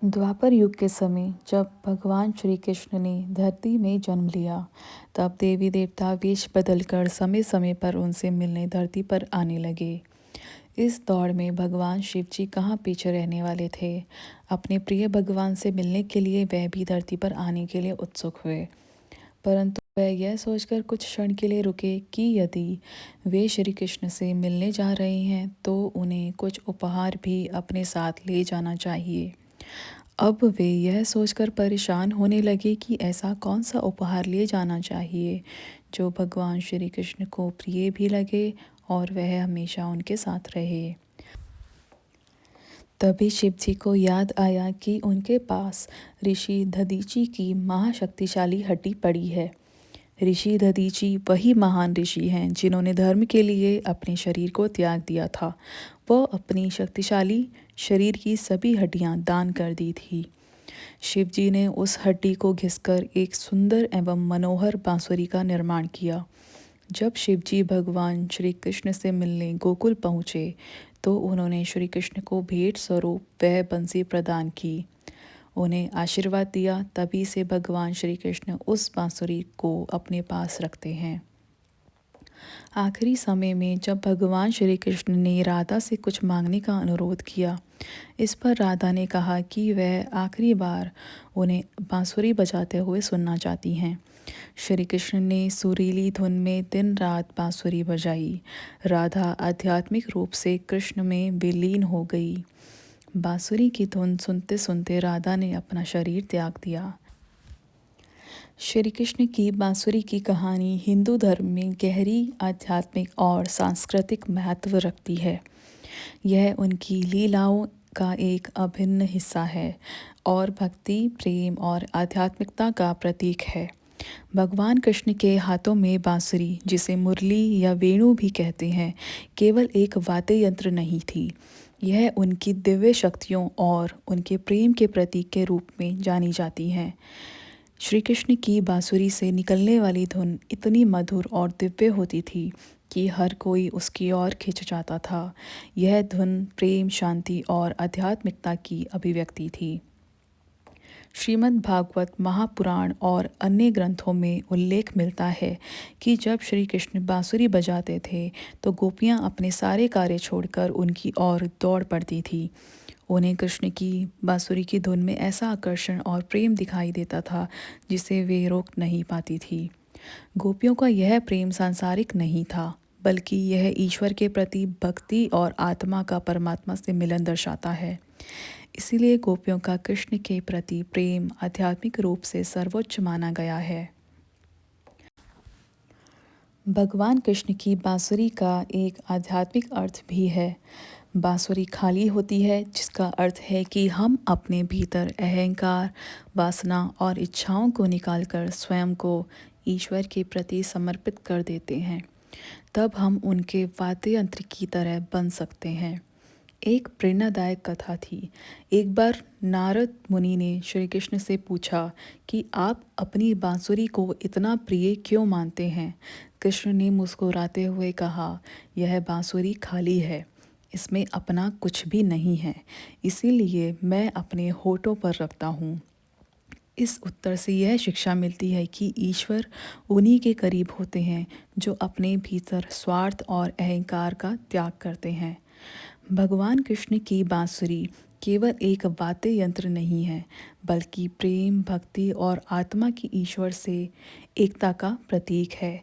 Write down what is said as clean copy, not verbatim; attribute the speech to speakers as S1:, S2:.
S1: द्वापर युग के समय जब भगवान श्री कृष्ण ने धरती में जन्म लिया, तब देवी देवता वेश बदलकर समय समय पर उनसे मिलने धरती पर आने लगे। इस दौड़ में भगवान शिव जी कहाँ पीछे रहने वाले थे। अपने प्रिय भगवान से मिलने के लिए वह भी धरती पर आने के लिए उत्सुक हुए, परंतु वह यह सोचकर कुछ क्षण के लिए रुके कि यदि वे श्री कृष्ण से मिलने जा रहे हैं तो उन्हें कुछ उपहार भी अपने साथ ले जाना चाहिए। अब वे यह सोचकर परेशान होने लगे कि ऐसा कौन सा उपहार ले जाना चाहिए जो भगवान श्री कृष्ण को प्रिय भी लगे और वह हमेशा उनके साथ रहे। तभी शिव जी को याद आया कि उनके पास ऋषि दधीची की महाशक्तिशाली हड्डी पड़ी है। ऋषि दधीची वही महान ऋषि हैं जिन्होंने धर्म के लिए अपने शरीर को त्याग दिया था। वो अपनी शक्तिशाली शरीर की सभी हड्डियां दान कर दी थी। शिव जी ने उस हड्डी को घिसकर एक सुंदर एवं मनोहर बांसुरी का निर्माण किया। जब शिव जी भगवान श्री कृष्ण से मिलने गोकुल पहुँचे तो उन्होंने श्री कृष्ण को भेंट स्वरूप वह बंसी प्रदान की, उन्हें आशीर्वाद दिया। तभी से भगवान श्री कृष्ण उस बांसुरी को अपने पास रखते हैं। आखिरी समय में जब भगवान श्री कृष्ण ने राधा से कुछ मांगने का अनुरोध किया, इस पर राधा ने कहा कि वह आखिरी बार उन्हें बांसुरी बजाते हुए सुनना चाहती हैं। श्री कृष्ण ने सुरीली धुन में दिन रात बांसुरी बजाई। राधा आध्यात्मिक रूप से कृष्ण में विलीन हो गई। बांसुरी की धुन सुनते सुनते राधा ने अपना शरीर त्याग दिया। श्री कृष्ण की बांसुरी की कहानी हिंदू धर्म में गहरी आध्यात्मिक और सांस्कृतिक महत्व रखती है। यह उनकी लीलाओं का एक अभिन्न हिस्सा है और भक्ति, प्रेम और आध्यात्मिकता का प्रतीक है। भगवान कृष्ण के हाथों में बांसुरी, जिसे मुरली या वेणु भी कहते हैं, केवल एक वाद्य यंत्र नहीं थी। यह उनकी दिव्य शक्तियों और उनके प्रेम के प्रतीक के रूप में जानी जाती हैं। श्री कृष्ण की बांसुरी से निकलने वाली धुन इतनी मधुर और दिव्य होती थी कि हर कोई उसकी ओर खिंच जाता था। यह धुन प्रेम, शांति और आध्यात्मिकता की अभिव्यक्ति थी। श्रीमद् भागवत, महापुराण और अन्य ग्रंथों में उल्लेख मिलता है कि जब श्री कृष्ण बांसुरी बजाते थे तो गोपियाँ अपने सारे कार्य छोड़कर उनकी ओर दौड़ पड़ती थी। उन्हें कृष्ण की बांसुरी की धुन में ऐसा आकर्षण और प्रेम दिखाई देता था जिसे वे रोक नहीं पाती थी। गोपियों का यह प्रेम सांसारिक नहीं था, बल्कि यह ईश्वर के प्रति भक्ति और आत्मा का परमात्मा से मिलन दर्शाता है। इसीलिए गोपियों का कृष्ण के प्रति प्रेम आध्यात्मिक रूप से सर्वोच्च माना गया है। भगवान कृष्ण की बांसुरी का एक आध्यात्मिक अर्थ भी है। बांसुरी खाली होती है, जिसका अर्थ है कि हम अपने भीतर अहंकार, वासना और इच्छाओं को निकालकर स्वयं को ईश्वर के प्रति समर्पित कर देते हैं। तब हम उनके वाद्य यंत्र की तरह बन सकते हैं। एक प्रेरणादायक कथा थी। एक बार नारद मुनि ने श्री कृष्ण से पूछा कि आप अपनी बांसुरी को इतना प्रिय क्यों मानते हैं। कृष्ण ने मुस्कुराते हुए कहा, यह बांसुरी खाली है, इसमें अपना कुछ भी नहीं है, इसीलिए मैं अपने होठों पर रखता हूँ। इस उत्तर से यह शिक्षा मिलती है कि ईश्वर उन्हीं के करीब होते हैं जो अपने भीतर स्वार्थ और अहंकार का त्याग करते हैं। भगवान कृष्ण की बांसुरी केवल एक वाद्य यंत्र नहीं है, बल्कि प्रेम, भक्ति और आत्मा की ईश्वर से एकता का प्रतीक है।